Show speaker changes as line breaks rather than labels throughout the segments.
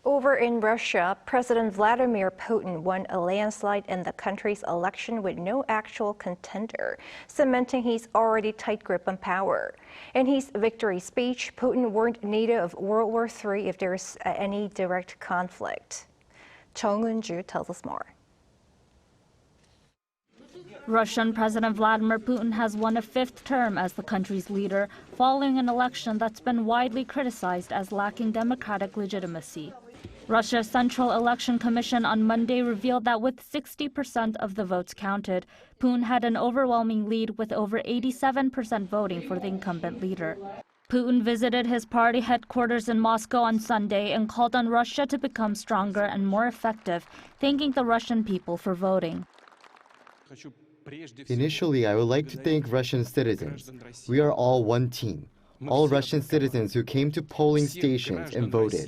Over in Russia, President Vladimir Putin won a landslide in the country's election with no actual contender, cementing his already tight grip on power. In his victory speech, Putin warned NATO of World War III if there's any direct conflict. Jeong Eun-joo tells us more.
Russian President Vladimir Putin has won a fifth term as the country's leader, following an election that's been widely criticized as lacking democratic legitimacy. Russia's Central Election Commission on Monday revealed that with 60% of the votes counted, Putin had an overwhelming lead with over 87% voting for the incumbent leader. Putin visited his party headquarters in Moscow on Sunday and called on Russia to become stronger and more effective, thanking the Russian people for voting.
Initially, I would like to thank Russian citizens. We are all one team. All Russian citizens who came to polling stations and voted.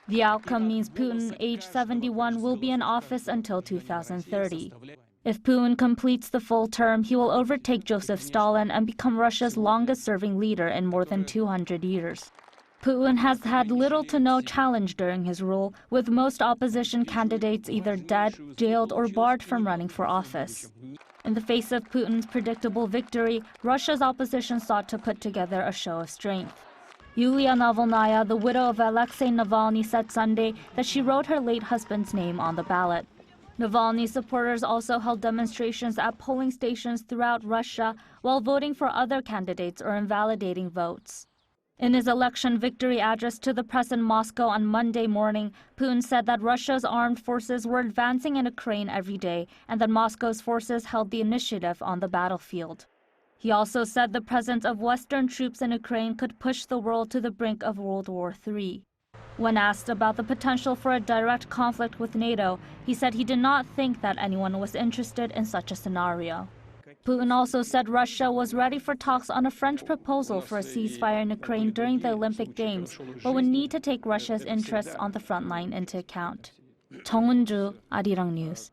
The outcome means Putin, age 71, will be in office until 2030. If Putin completes the full term, he will overtake Joseph Stalin and become Russia's longest-serving leader in more than 200 years. Putin has had little to no challenge during his rule, with most opposition candidates either dead, jailed, or barred from running for office. In the face of Putin's predictable victory, Russia's opposition sought to put together a show of strength. Yulia Navalnaya, the widow of Alexei Navalny, said Sunday that she wrote her late husband's name on the ballot. Navalny supporters also held demonstrations at polling stations throughout Russia while voting for other candidates or invalidating votes. In his election victory address to the press in Moscow on Monday morning, Putin said that Russia's armed forces were advancing in Ukraine every day and that Moscow's forces held the initiative on the battlefield. He also said the presence of Western troops in Ukraine could push the world to the brink of World War III. When asked about the potential for a direct conflict with NATO, he said he did not think that anyone was interested in such a scenario. Putin also said Russia was ready for talks on a French proposal for a ceasefire in Ukraine during the Olympic Games, but would need to take Russia's interests on the front line into account. Jeong Eun-joo, Arirang News.